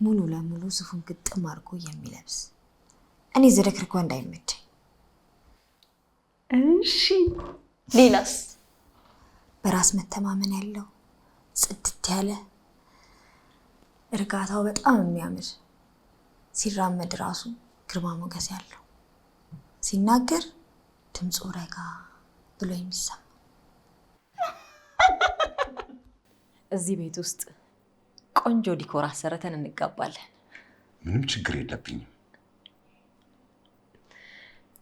ሙሉ ለሙሉ ሱፉን ግጥም አድርጎ የሚለብስ እኔ ዝርክርክ ወንድ አይመቸኝ። እሺ ሌላስ? በራስ መተማመን ያለው ጽድት ያለ እርጋታው በጣም የሚያምር ሲራመድ ራሱ ግርማ ሞገስ ያለው ሲናገር ድምፁ ረጋ ብሎ የሚሰማ እዚህ ቤት ውስጥ ቆንጆ ዲኮር አሰርተን እንጋባለን። ምንም ችግር የለብኝም።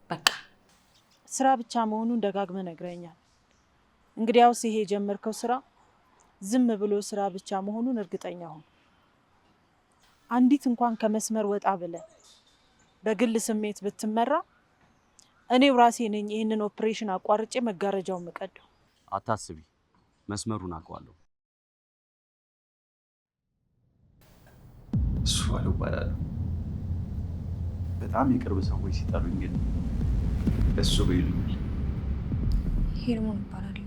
በቃ ስራ ብቻ መሆኑን ደጋግመህ ነግረኛል። እንግዲያውስ ይሄ የጀመርከው ስራ ዝም ብሎ ስራ ብቻ መሆኑን እርግጠኛ ሁን። አንዲት እንኳን ከመስመር ወጣ ብለህ በግል ስሜት ብትመራ እኔው ራሴ ነኝ ይሄንን ኦፕሬሽን አቋርጬ መጋረጃውን መቀደው። አታስቢ፣ መስመሩን አውቀዋለሁ። እሱ አልባላለሁ። በጣም የቅርብ ሰዎች ሲጠሩኝ ግን እሱ በይሉኝ። ሄርሞን ይባላለሁ።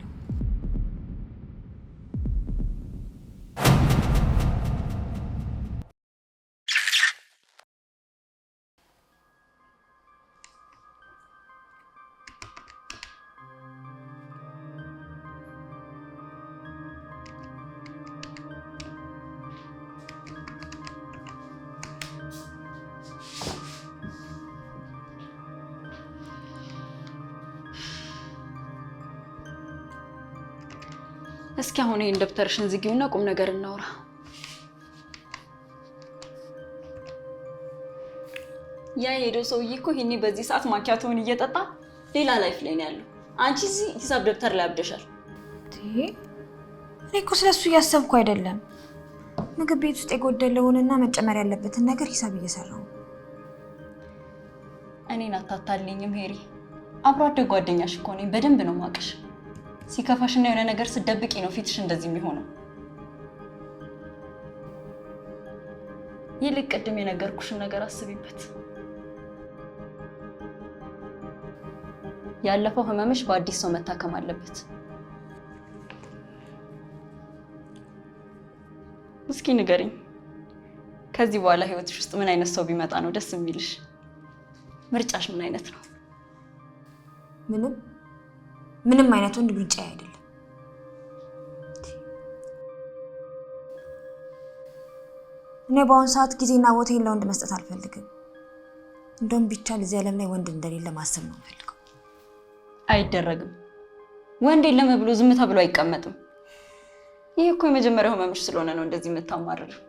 እስኪ አሁን ይሄን ደብተርሽን ዝጊውና ቁም ነገር እናውራ። ያ ሄዶ ሰውዬ እኮ ይሄኔ በዚህ ሰዓት ማኪያቶን እየጠጣ ሌላ ላይፍ ላይ ነው ያለው። አንቺ እዚህ ሂሳብ ደብተር ላይ አብደሻል። እኔ እኮ ስለሱ እያሰብኩ አይደለም። ምግብ ቤት ውስጥ የጎደለውንና መጨመር ያለበትን ነገር ሂሳብ እየሰራው። እኔን አታታልኝም ሄሪ። አብሮ አደግ ጓደኛሽ እኮ ነኝ። በደንብ ነው ማቀሽ። ሲከፋሽና የሆነ ነገር ስትደብቂ ነው ፊትሽ እንደዚህ የሚሆነው። ይልቅ ቅድም የነገርኩሽን ነገር አስቢበት። ያለፈው ህመምሽ በአዲስ ሰው መታከም አለበት። እስኪ ንገሪኝ፣ ከዚህ በኋላ ህይወትሽ ውስጥ ምን አይነት ሰው ቢመጣ ነው ደስ የሚልሽ? ምርጫሽ ምን አይነት ነው? ምንም አይነት ወንድ ምርጫ አይደለም። እኔ በአሁን ሰዓት ጊዜና ቦታዬን ለወንድ መስጠት አልፈልግም። እንደውም ቢቻል እዚህ ዓለም ላይ ወንድ እንደሌለ ማሰብ ነው የምፈልገው። አይደረግም። ወንድ የለም ብሎ ዝም ተብሎ አይቀመጥም። ይሄ እኮ የመጀመሪያው ህመምሽ ስለሆነ ነው እንደዚህ የምታማርሪው።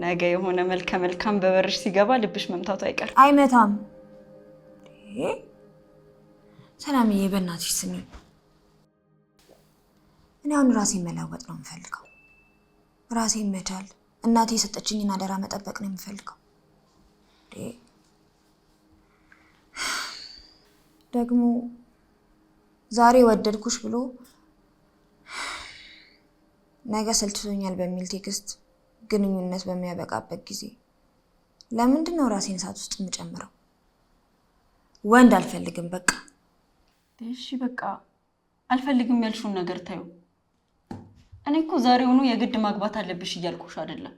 ነገ የሆነ መልካም በበርሽ ሲገባ ልብሽ መምታቱ አይቀርም። አይመታም። ሰላምዬ በእናትሽ ስሚ፣ እኔ አሁን ራሴን መለወጥ ነው የምፈልገው። ራሴን መቻል፣ እናቴ የሰጠችኝን አደራ መጠበቅ ነው የምፈልገው። ደግሞ ዛሬ ወደድኩሽ ብሎ ነገ ሰልችቶኛል በሚል ቴክስት ግንኙነት በሚያበቃበት ጊዜ ለምንድን ነው ራሴን እሳት ውስጥ የምጨምረው? ወንድ አልፈልግም በቃ። እሺ በቃ አልፈልግም ያልሽውን ነገር ታዩ። እኔ እኮ ዛሬውኑ የግድ ማግባት አለብሽ እያልኩሽ አይደለም።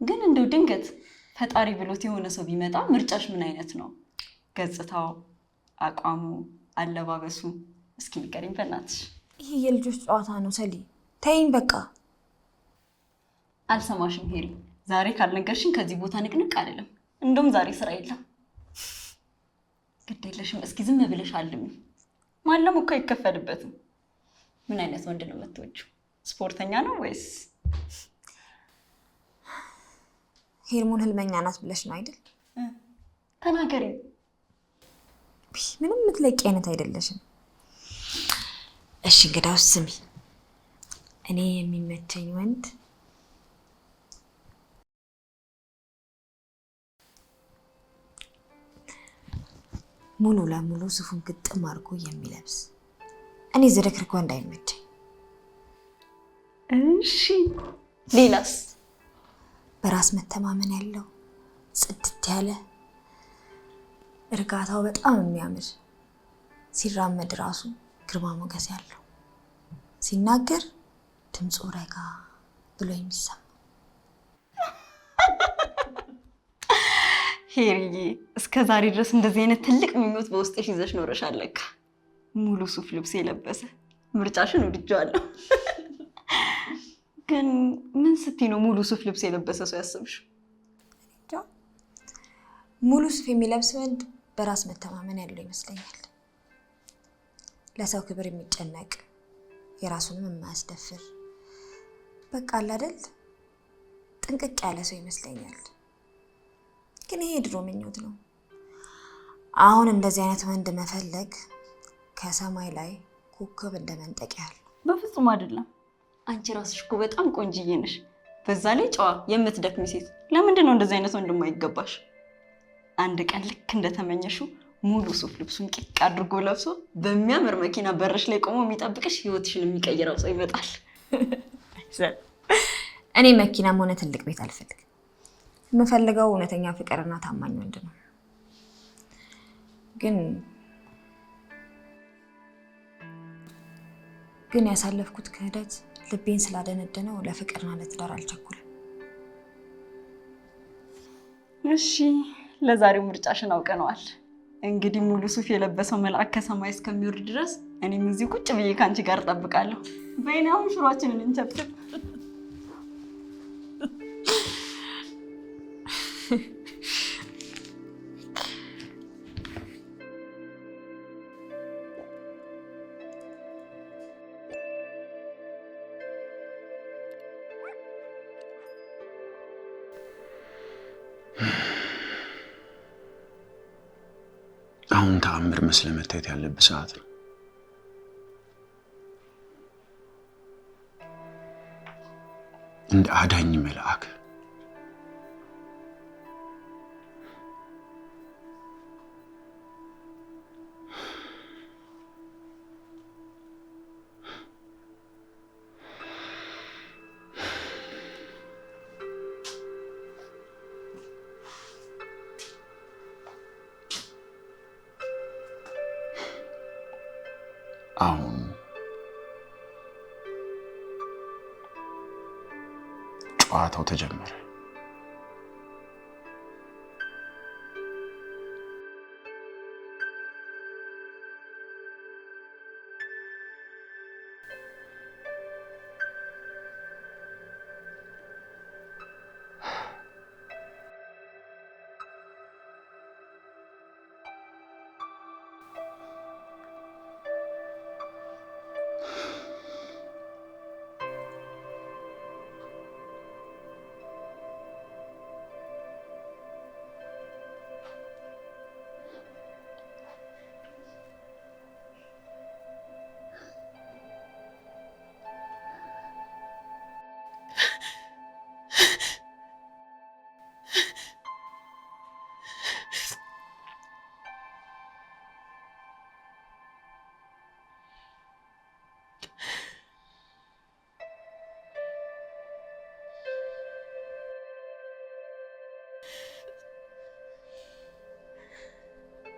ግን እንደው ድንገት ፈጣሪ ብሎት የሆነ ሰው ቢመጣ ምርጫሽ ምን አይነት ነው? ገጽታው፣ አቋሙ፣ አለባበሱ እስኪ ንገሪኝ በእናትሽ። ይሄ የልጆች ጨዋታ ነው ሰሊ፣ ተይኝ በቃ። አልሰማሽም ሄሪ፣ ዛሬ ካልነገርሽኝ ከዚህ ቦታ ንቅንቅ አይደለም። እንደውም ዛሬ ስራ የለም። ግድ የለሽም፣ እስኪ ዝም ብለሽ አልሚ። ማለም እኮ አይከፈልበትም። ምን አይነት ወንድ ነው የምትወጂው? ስፖርተኛ ነው ወይስ? ሄርሞን ህልመኛ ናት ብለሽ ነው አይደል? ተናገሪ። ምንም የምትለቂ አይነት አይደለሽም። እሺ እንግዳውስ ስሚ፣ እኔ የሚመቸኝ ወንድ ሙሉ ለሙሉ ሱፉን ግጥም አድርጎ የሚለብስ እኔ ዝርክርክ ወንድ አይመቸኝ። እሺ ሌላስ? በራስ መተማመን ያለው ጽድት ያለ እርጋታው በጣም የሚያምር ሲራመድ ራሱ ግርማ ሞገስ ያለው ሲናገር ድምፁ ረጋ ብሎ የሚሰማ ሄሪዬ እስከ ዛሬ ድረስ እንደዚህ አይነት ትልቅ ምኞት በውስጥሽ ይዘሽ ኖረሻል ለካ። ሙሉ ሱፍ ልብስ የለበሰ ምርጫሽን ወድጄዋለሁ። ግን ምን ስትይ ነው ሙሉ ሱፍ ልብስ የለበሰ ሰው ያስብሽ? ሙሉ ሱፍ የሚለብስ ወንድ በራስ መተማመን ያለው ይመስለኛል። ለሰው ክብር የሚጨነቅ የራሱንም የማያስደፍር በቃ አለ አይደል ጥንቅቅ ያለ ሰው ይመስለኛል። ግን ይሄ ድሮ ምኞት ነው። አሁን እንደዚህ አይነት ወንድ መፈለግ ከሰማይ ላይ ኮከብ እንደመንጠቅ ያህል። በፍጹም አይደለም። አንቺ ራስሽ እኮ በጣም ቆንጅዬ ነሽ። በዛ ላይ ጨዋ የምትደክሚ ሴት። ለምንድን ነው እንደዚህ አይነት ወንድ የማይገባሽ? አንድ ቀን ልክ እንደተመኘሽው ሙሉ ሱፍ ልብሱን ቂቅ አድርጎ ለብሶ በሚያምር መኪና በርሽ ላይ ቆሞ የሚጠብቅሽ ህይወትሽን የሚቀይረው ሰው ይመጣል። እኔ መኪናም ሆነ ትልቅ ቤት አልፈልግም። የምፈልገው እውነተኛ ፍቅርና ታማኝ ወንድ ነው። ግን ያሳለፍኩት ክህደት ልቤን ስላደነደነው ለፍቅርና ለትዳር አልቸኩልም። እሺ ለዛሬው ምርጫሽን አውቀነዋል። እንግዲህ ሙሉ ሱፍ የለበሰው መልአክ ከሰማይ እስከሚወርድ ድረስ እኔም እዚህ ቁጭ ብዬ ካንቺ ጋር እጠብቃለሁ። በእናም ሽሯችንን እንቸብችብ። አሁን ተአምር መስለ መታየት ያለበት ሰዓት ነው። እንደ አዳኝ መልአክ አሁን ጨዋታው ተጀመረ።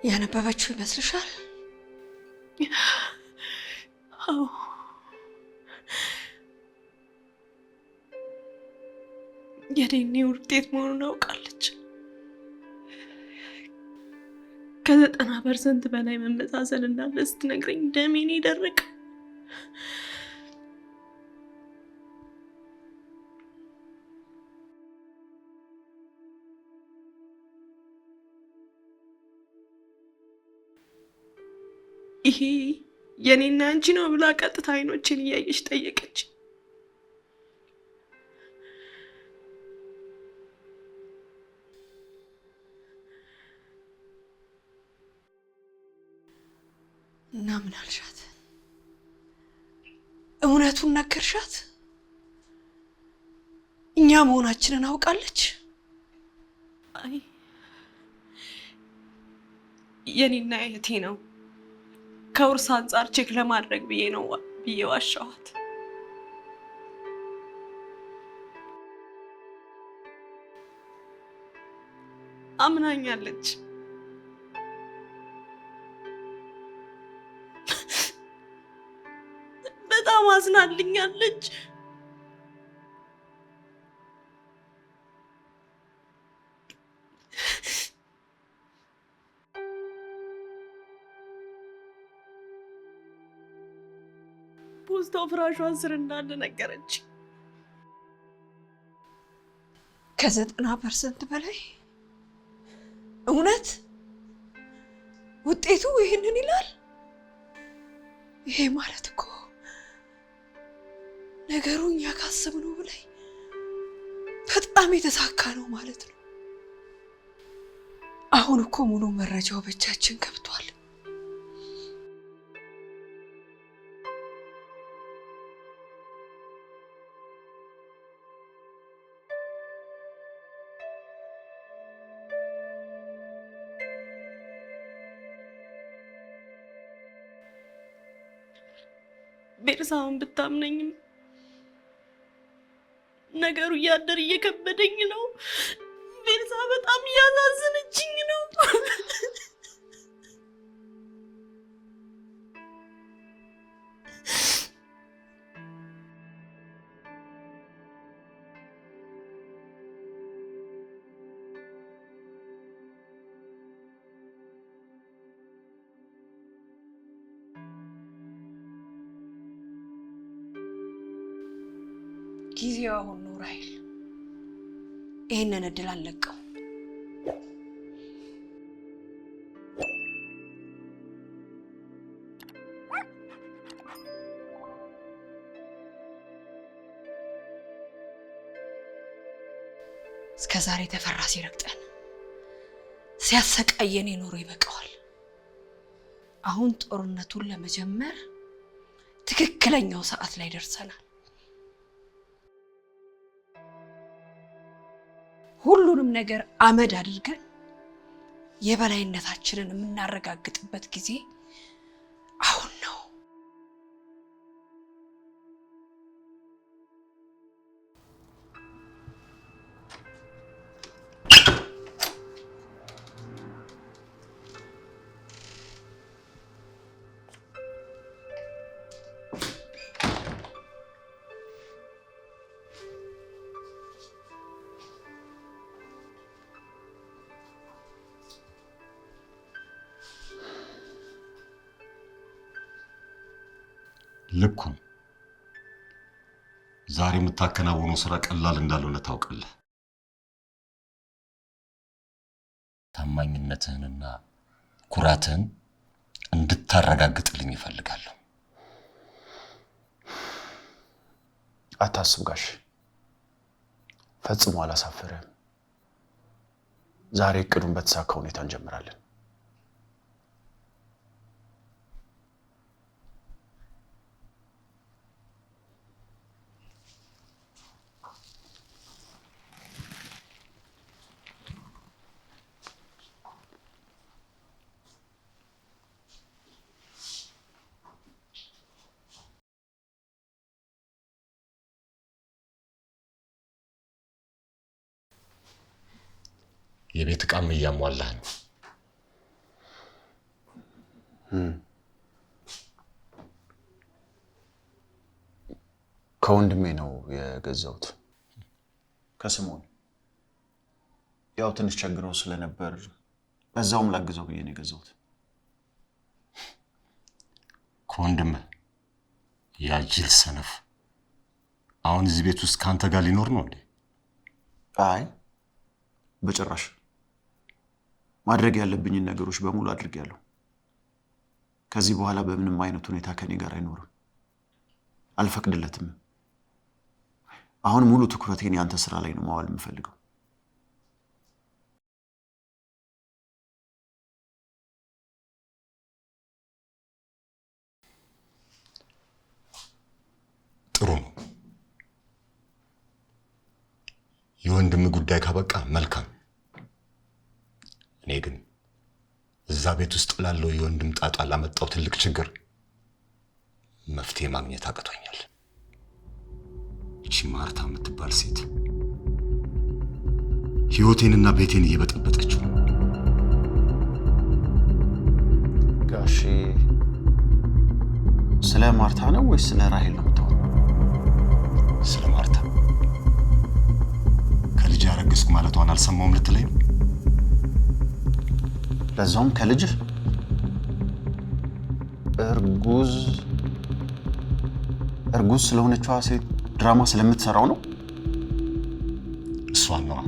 ያነበበችው ይመስልሻል? አዎ የኔ ውጤት መሆኑን አውቃለች። ከ90% በላይ መመሳሰል እንዳለ ስትነግረኝ ደሜን ደረቀ። ይሄ የኔና አንቺ ነው ብላ ቀጥታ አይኖችን እያየች ጠየቀች። እና ምን አልሻት? እውነቱን ነገርሻት? እኛ መሆናችንን አውቃለች? አይ የኔና እህቴ ነው ከውርስ አንጻር ቼክ ለማድረግ ብዬ ዋሻኋት። አምናኛለች። በጣም አዝናልኛለች። ፖስታው ፍራሿን ስር እንዳለ ነገረች። ከ90% በላይ እውነት ውጤቱ ይህንን ይላል። ይሄ ማለት እኮ ነገሩ እኛ ካሰብነው በላይ በጣም የተሳካ ነው ማለት ነው። አሁን እኮ ሙሉ መረጃው በእጃችን ገብቷል። ቤርሳውን ብታምነኝም ነገሩ እያደር እየከበደኝ ነው። ቤርሳ በጣም እያሳዘነችኝ ነው። ጊዜው አሁን ነው ራሔል። ይሄንን እድል አልለቀው። እስከዛሬ ተፈራ ሲረግጠን ሲያሰቃየን የኖሮ ይበቃዋል። አሁን ጦርነቱን ለመጀመር ትክክለኛው ሰዓት ላይ ደርሰናል። ሁሉንም ነገር አመድ አድርገን የበላይነታችንን የምናረጋግጥበት ጊዜ አሁን ነው። ልኩ ዛሬ የምታከናውነው ስራ ቀላል እንዳልሆነ ታውቃለህ። ታማኝነትህንና ኩራትህን እንድታረጋግጥልኝ እፈልጋለሁ። አታስብ ጋሽ፣ ፈጽሞ አላሳፈረም። ዛሬ እቅዱን በተሳካ ሁኔታ እንጀምራለን። የቤት ዕቃም እያሟላህ ነው። ከወንድሜ ነው የገዛሁት። ከስሞን ያው ትንሽ ቸግረው ስለነበር በዛውም ላግዘው ብዬ ነው የገዛሁት። ከወንድምህ ያ ጅል ሰነፍ አሁን እዚህ ቤት ውስጥ ካንተ ጋር ሊኖር ነው እንዴ? አይ በጭራሽ። ማድረግ ያለብኝን ነገሮች በሙሉ አድርጌያለሁ። ከዚህ በኋላ በምንም አይነት ሁኔታ ከኔ ጋር አይኖርም። አልፈቅድለትም። አሁን ሙሉ ትኩረቴን ያንተ ስራ ላይ ነው ማዋል የምፈልገው። ጥሩ ነው። የወንድም ጉዳይ ካበቃ መልካም። እኔ ግን እዛ ቤት ውስጥ ላለው የወንድም ጣጣ ላመጣው ትልቅ ችግር መፍትሄ ማግኘት አቅቶኛል። እቺ ማርታ የምትባል ሴት ህይወቴንና ቤቴን እየበጠበጠችው ነው። ጋሼ ስለ ማርታ ነው ወይስ ስለ ራሔል ነው የምታወራው? ስለ ማርታ። ከልጅ ያረገዝኩ ማለቷን አልሰማውም ልትለኝ ነው? ለዛውም ከልጅህ? እርጉዝ እርጉዝ ስለሆነችዋ ሴት ድራማ ስለምትሰራው ነው? እሷን ነዋ።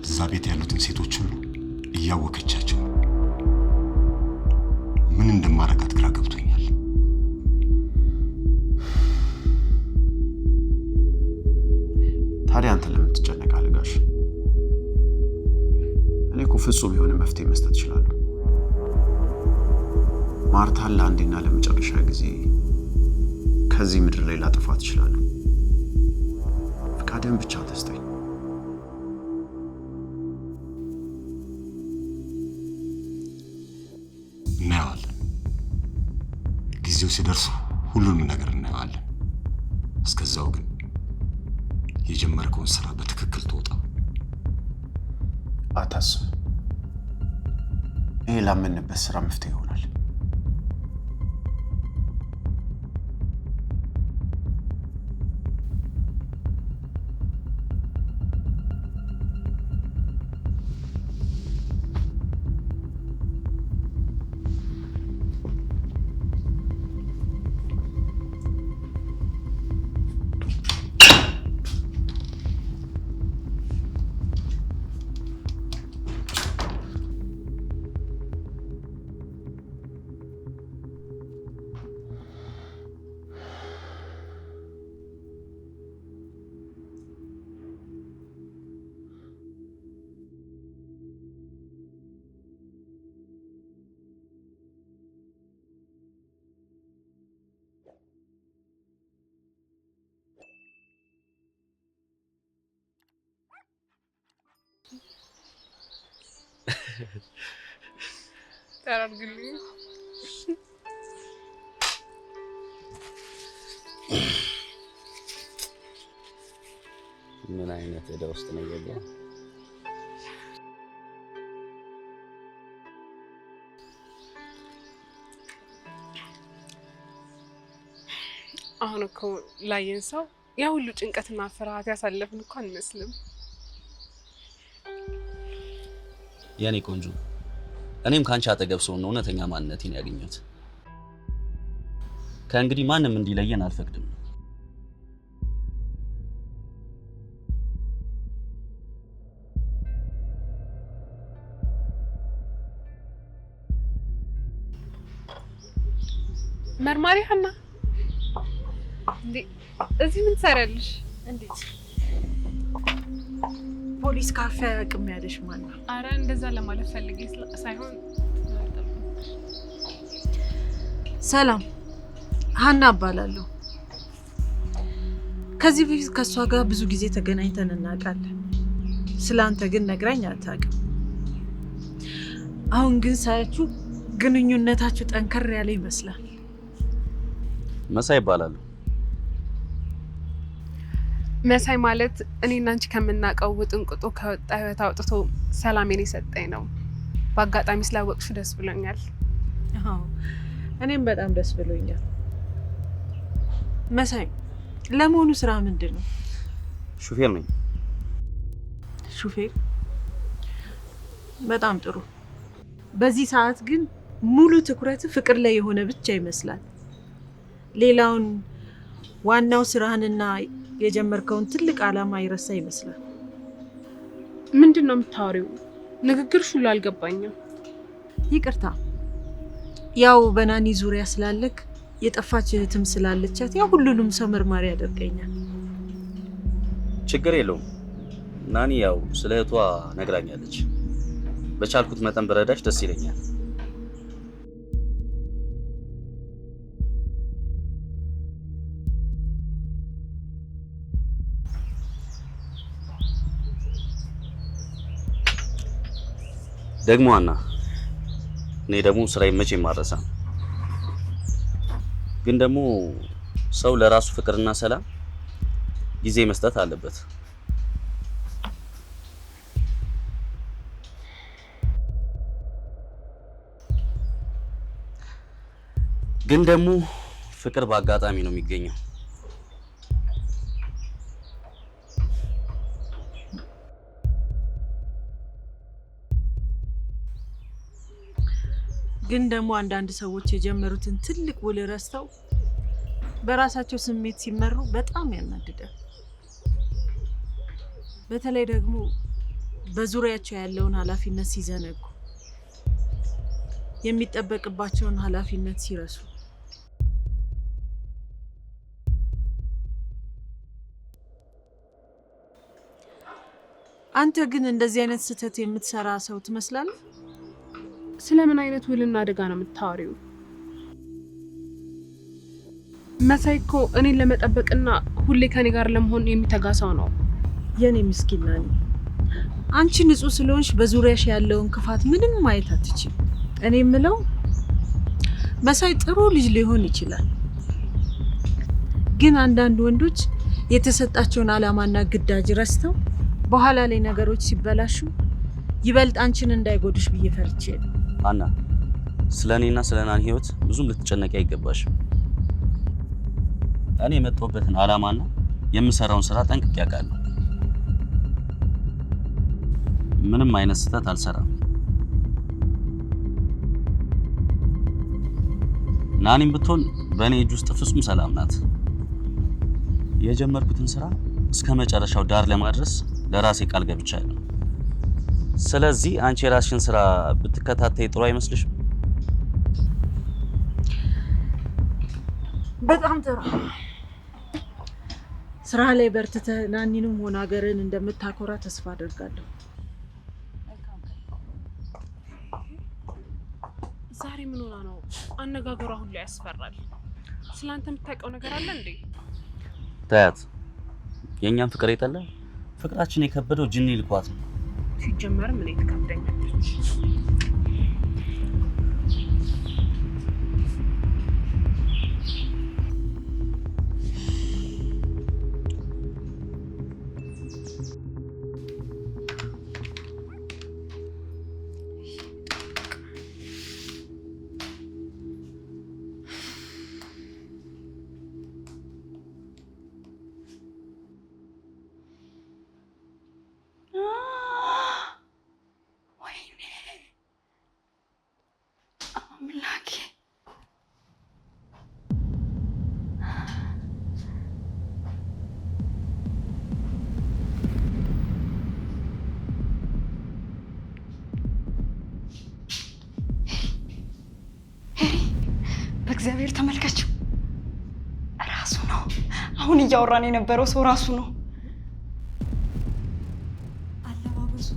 እዛ ቤት ያሉትን ሴቶች ሁሉ እያወከቻቸው ነው። ምን እንደማረጋት ግራ ገብቶኛል። ታዲያ አንተ ለምን ትጨነቃለህ ጋሽ? እኔ እኮ ፍጹም የሆነ መፍትሄ መስጠት እችላለሁ። ማርታን ለአንዴና ለመጨረሻ ጊዜ ከዚህ ምድር ላይ ላጠፋት እችላለሁ። ፍቃድህን ብቻ ተስጠኝ። እናየዋለን። ጊዜው ሲደርስ ሁሉንም ነገር እናየዋለን። እስከዛው ግን የጀመርከውን ስራ በትክክል ተወጣ። አታስብ፣ ይሄ ላመንበት ስራ መፍትሄ ይሆናል። ታራግልኝ ምን አይነት ዕዳ ውስጥ ነው የገባው? አሁን እኮ ላየን ሰው ያ ሁሉ ጭንቀትና ፍርሃት ያሳለፍን እኮ አንመስልም። የኔ ቆንጆ፣ እኔም ካንቺ አጠገብ ሰው ነው እውነተኛ ማንነቴን ያገኘሁት። ከእንግዲህ ማንም እንዲለየን አልፈቅድም። መርማሪ ሀና እንዴ እዚህ ምን ትሰሪያለሽ? እንዴት ፖሊስ ካፌ አያውቅም ያለሽ ማን ነው? አረ እንደዛ ለማለት ፈልጌ ሳይሆን ሰላም፣ ሀና እባላለሁ። ከዚህ በፊት ከእሷ ጋር ብዙ ጊዜ ተገናኝተን እናውቃለን። ስላንተ ግን ነግራኝ አታውቅም። አሁን ግን ሳያችሁ ግንኙነታችሁ ጠንከር ያለ ይመስላል። መሳይ ይባላል። መሳይ ማለት እኔና አንቺ ከምናውቀው ውጥንቅጡ ከወጣ ህይወት አውጥቶ ሰላሜን የሰጠኝ ነው። በአጋጣሚ ስላወቅሽ ደስ ብሎኛል። አዎ እኔም በጣም ደስ ብሎኛል። መሳይ ለመሆኑ ስራ ምንድን ነው? ሹፌር ነኝ። ሹፌር? በጣም ጥሩ። በዚህ ሰዓት ግን ሙሉ ትኩረት ፍቅር ላይ የሆነ ብቻ ይመስላል። ሌላውን ዋናው ስራህንና የጀመርከውን ትልቅ ዓላማ ይረሳ ይመስላል። ምንድን ነው የምታወሪው? ንግግርሽ ሁሉ አልገባኝም። ይቅርታ፣ ያው በናኒ ዙሪያ ስላለክ የጠፋች እህትም ስላለቻት ያው ሁሉንም ሰው መርማሪ ያደርገኛል። ችግር የለውም። ናኒ ያው ስለ እህቷ ነግራኛለች። በቻልኩት መጠን በረዳሽ ደስ ይለኛል። ደግሞ አና እኔ ደግሞ ስራዬን መቼም አልረሳም። ግን ደግሞ ሰው ለራሱ ፍቅርና ሰላም ጊዜ መስጠት አለበት። ግን ደግሞ ፍቅር በአጋጣሚ ነው የሚገኘው። ግን ደግሞ አንዳንድ ሰዎች የጀመሩትን ትልቅ ውል ረስተው በራሳቸው ስሜት ሲመሩ በጣም ያናድዳል። በተለይ ደግሞ በዙሪያቸው ያለውን ኃላፊነት ሲዘነጉ፣ የሚጠበቅባቸውን ኃላፊነት ሲረሱ። አንተ ግን እንደዚህ አይነት ስህተት የምትሰራ ሰው ትመስላለህ። ስለምን አይነት ውልና አደጋ ነው የምታወሪው? መሳይ እኮ እኔን ለመጠበቅና ሁሌ ከኔ ጋር ለመሆን የሚተጋ ሰው ነው። የኔ ምስኪን ናኒ፣ አንቺ ንጹህ ስለሆንሽ በዙሪያሽ ያለውን ክፋት ምንም ማየት አትችይም። እኔ የምለው መሳይ ጥሩ ልጅ ሊሆን ይችላል፣ ግን አንዳንድ ወንዶች የተሰጣቸውን ዓላማና ግዳጅ ረስተው በኋላ ላይ ነገሮች ሲበላሹ ይበልጥ አንቺን እንዳይጎዱሽ ብዬ ፈርቼ ነው። አና ስለ እኔና ስለ ናኒ ህይወት ብዙም ልትጨነቂ አይገባሽም። እኔ የመጣሁበትን ዓላማና የምሰራውን ስራ ጠንቅቄ አውቃለሁ። ምንም አይነት ስህተት አልሰራም። ናኒም ብትሆን በእኔ እጅ ውስጥ ፍጹም ሰላም ናት። የጀመርኩትን ስራ እስከ መጨረሻው ዳር ለማድረስ ለራሴ ቃል ገብቻለሁ። ስለዚህ አንቺ የራስሽን ስራ ብትከታተይ ጥሩ አይመስልሽም? በጣም ጥሩ። ስራ ላይ በርትተህ ናኒንም ሆነ ሀገርን እንደምታኮራ ተስፋ አደርጋለሁ። ዛሬ ምን ሆና ነው? አነጋገሯ ሁሉ ያስፈራል። ስለአንተ የምታውቀው ነገር አለ እንዴ? ታያት። የእኛም ፍቅር የጠላ ፍቅራችን የከበደው ጅኒ ልኳት ነው። ሲጀመርም እኔ ትከብደኛለች። በእግዚአብሔር ተመልከችው። ራሱ ነው። አሁን እያወራን የነበረው ሰው ራሱ ነው። አለባበሱ፣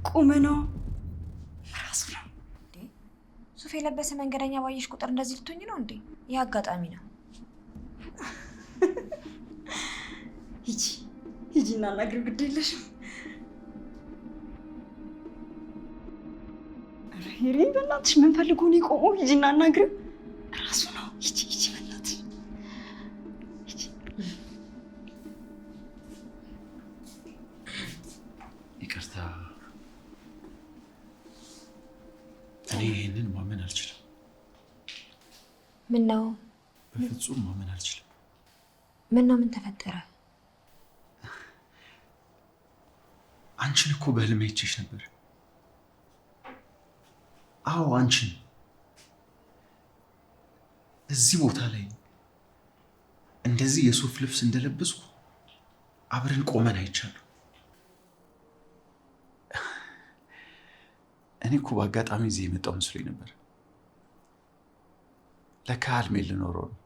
ቁመናው ራሱ ነው። ሱፍ የለበሰ መንገደኛ ባየሽ ቁጥር እንደዚህ ልትሆኝ ነው እንዴ? ይህ አጋጣሚ ነው። ሂጂና አናግሪው፣ ግድ የለሽም። ሄሪ በእናትሽ ምን ፈልጎ ነው የቆመው? ሂጂና አናግሪው፣ ራሱ ነው። ሂጂ በእናትሽ ሂጂ። ይቅርታ፣ እኔ ይህንን ማመን አልችልም። ምን ነው? በፍጹም ማመን አልችልም። ምን ነው? ምን ተፈጠረ? አንቺን እኮ በህልሜ አይቼሽ ነበር። አዎ አንቺን እዚህ ቦታ ላይ እንደዚህ የሱፍ ልብስ እንደለበስኩ አብረን ቆመን አይቻለሁ። እኔ እኮ በአጋጣሚ እዚህ የመጣው መስሎኝ ነበር። ለካ ህልሜ ልኖረው ነው።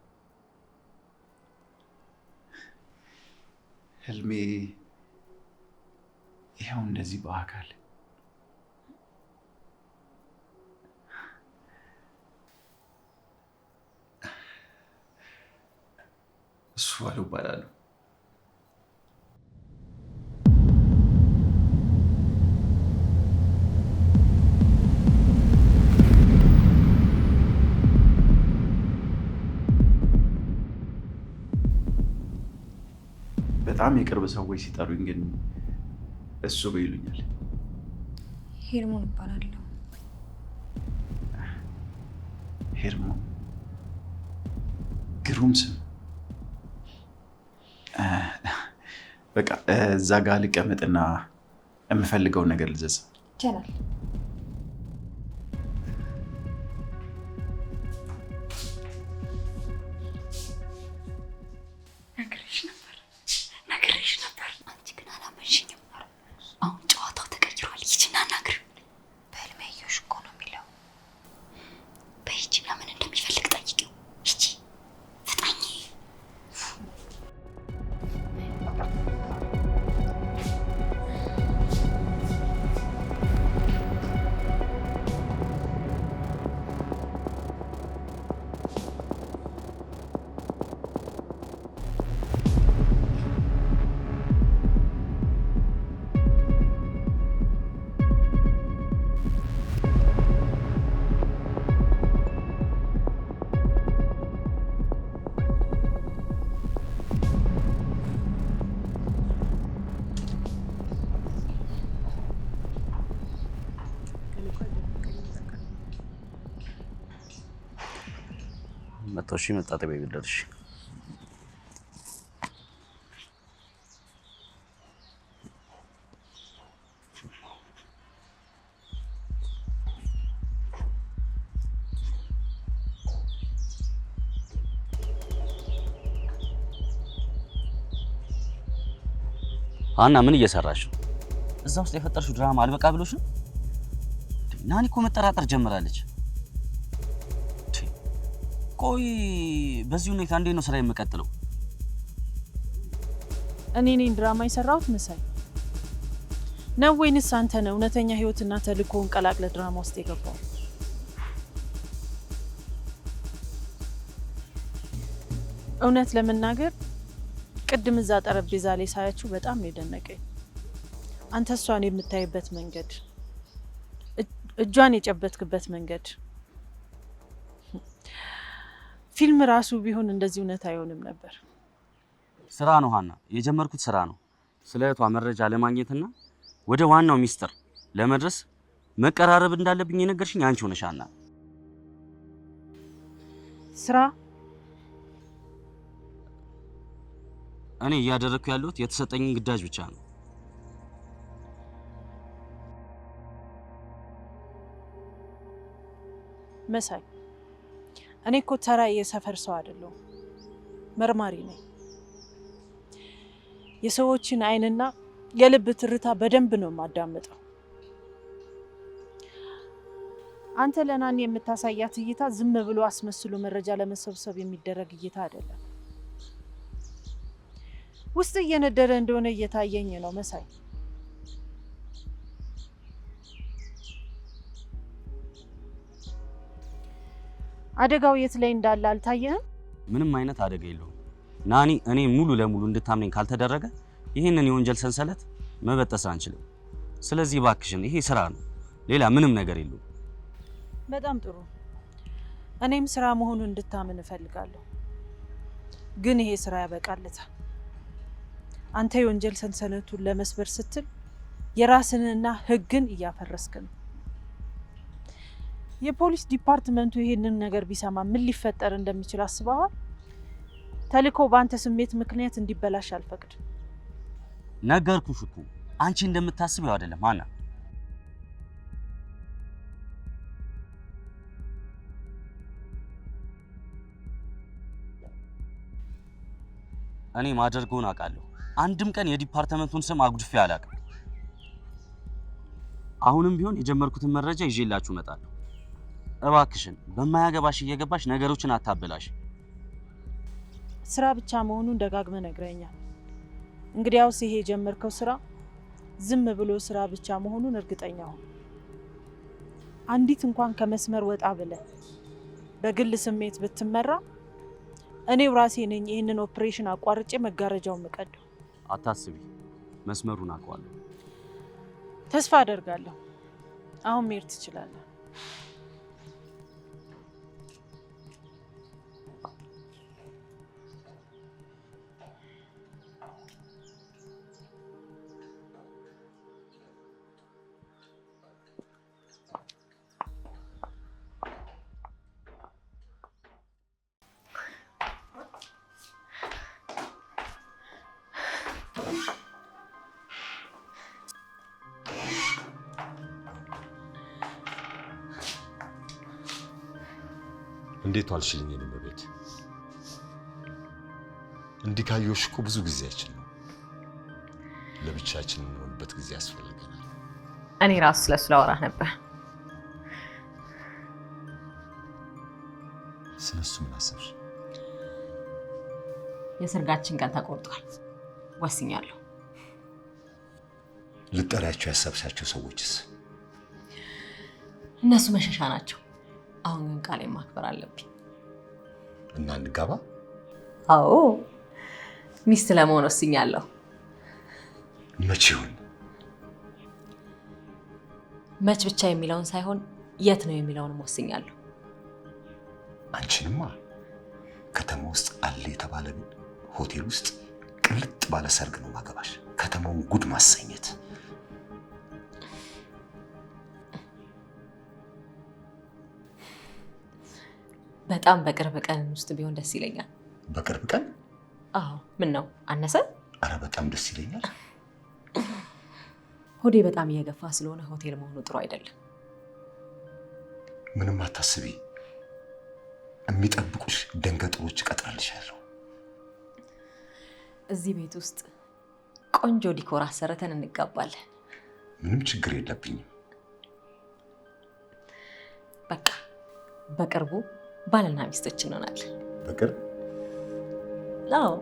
ህልሜ ይኸው እንደዚህ በአካል እሱ አሉ እባላለሁ። በጣም የቅርብ ሰዎች ሲጠሩኝ ግን እሱ ይሉኛል። ሄርሞን እባላለሁ። ሄርሞን፣ ግሩም ስም። በቃ እዛ ጋር ልቀመጥና የምፈልገውን ነገር ልዘዝ። ይቻላል። መጥቶሽ መጣጠቢያ ቢደርሽ አና ምን እየሰራሽ ነው? እዛ ውስጥ የፈጠርሽው ድራማ አልበቃ ብሎሽ ነው? ናኒ እኮ መጠራጠር ጀምራለች። ቆይ በዚህ ሁኔታ እንዴት ነው ስራ የምቀጥለው? እኔ ነኝ ድራማ የሰራሁት መሳይ ነው ወይንስ አንተ ነህ እውነተኛ ህይወትና ተልእኮውን ቀላቅለ ድራማ ውስጥ የገባው? እውነት ለመናገር ቅድም እዛ ጠረጴዛ ላይ ሳያችሁ በጣም ነው የደነቀኝ። አንተ እሷን የምታይበት መንገድ፣ እጇን የጨበትክበት መንገድ፣ ፊልም ራሱ ቢሆን እንደዚህ እውነት አይሆንም ነበር። ስራ ነው ሀና፣ የጀመርኩት ስራ ነው። ስለ እህቷ መረጃ ለማግኘትና ወደ ዋናው ሚስጥር ለመድረስ መቀራረብ እንዳለብኝ የነገርሽኝ አንቺ ሆነሽ ሀና። ስራ እኔ እያደረግኩ ያለሁት የተሰጠኝን ግዳጅ ብቻ ነው። መሳይ፣ እኔ እኮ ተራ የሰፈር ሰው አይደለሁም፣ መርማሪ ነኝ። የሰዎችን አይንና የልብ ትርታ በደንብ ነው የማዳምጠው። አንተ ለናኒ የምታሳያት እይታ ዝም ብሎ አስመስሎ መረጃ ለመሰብሰብ የሚደረግ እይታ አይደለም። ውስጥ እየነደረ እንደሆነ እየታየኝ ነው መሳይ። አደጋው የት ላይ እንዳለ አልታየህም? ምንም አይነት አደጋ የለውም። ናኒ እኔ ሙሉ ለሙሉ እንድታምነኝ ካልተደረገ ይህንን የወንጀል ሰንሰለት መበጠስ አንችልም። ስለዚህ እባክሽን ይሄ ስራ ነው፣ ሌላ ምንም ነገር የለውም። በጣም ጥሩ። እኔም ስራ መሆኑን እንድታምን እፈልጋለሁ። ግን ይሄ ስራ ያበቃለታል። አንተ የወንጀል ሰንሰለቱን ለመስበር ስትል የራስንና ህግን እያፈረስክ ነው። የፖሊስ ዲፓርትመንቱ ይሄንን ነገር ቢሰማ ምን ሊፈጠር እንደሚችል አስበዋል? ተልእኮ በአንተ ስሜት ምክንያት እንዲበላሽ አልፈቅድም። ነገርኩሽ እኮ አንቺ እንደምታስቢው አይደለም ሀና። እኔ ማደርገውን አውቃለሁ። አንድም ቀን የዲፓርትመንቱን ስም አጉድፌ አላውቅም። አሁንም ቢሆን የጀመርኩትን መረጃ ይዤላችሁ እመጣለሁ። እባክሽን በማያገባሽ እየገባሽ ነገሮችን አታበላሽ። ስራ ብቻ መሆኑን ደጋግመህ ነግረኛል። እንግዲያውስ ይሄ የጀመርከው ስራ ዝም ብሎ ስራ ብቻ መሆኑን እርግጠኛ ሁን። አንዲት እንኳን ከመስመር ወጣ ብለህ በግል ስሜት ብትመራ እኔው ራሴ ነኝ ይህንን ኦፕሬሽን አቋርጬ መጋረጃውን መቀደው። አታስቢ፣ መስመሩን አውቀዋለሁ። ተስፋ አደርጋለሁ። አሁን መሄድ ትችላለህ። እንዴት ዋልሽልኝ? የኔ ቤት እንዲህ ካየሁሽ እኮ ብዙ ጊዜያችን ነው። ለብቻችን የምንሆንበት ጊዜ ያስፈልገናል። እኔ ራሱ ስለሱ ላወራህ ነበር። ስለሱ ምን አሰብሽ? የሰርጋችን ቀን ተቆርጧል፣ ወስኛለሁ። ልጠሪያቸው ያሰብሻቸው ሰዎችስ? እነሱ መሸሻ ናቸው። አሁን ግን ቃሌን ማክበር አለብኝ እና እንጋባ? አዎ፣ ሚስት ለመሆን ወስኛለሁ። መቼ ይሁን? መች ብቻ የሚለውን ሳይሆን የት ነው የሚለውንም ወስኛለሁ። አንቺንማ ከተማ ውስጥ አለ የተባለ ሆቴል ውስጥ ቅልጥ ባለ ሰርግ ነው ማገባሽ። ከተማውን ጉድ ማሰኘት። በጣም በቅርብ ቀን ውስጥ ቢሆን ደስ ይለኛል። በቅርብ ቀን? አዎ። ምን ነው አነሰ? አረ በጣም ደስ ይለኛል። ሆዴ በጣም እየገፋ ስለሆነ ሆቴል መሆኑ ጥሩ አይደለም። ምንም አታስቢ፣ የሚጠብቁሽ ደንገጥሮች እቀጥራልሻለሁ። እዚህ ቤት ውስጥ ቆንጆ ዲኮር አሰርተን እንጋባለን። ምንም ችግር የለብኝም። በቃ በቅርቡ ባልና ሚስቶች እንሆናለን። በቅርብ? አዎ።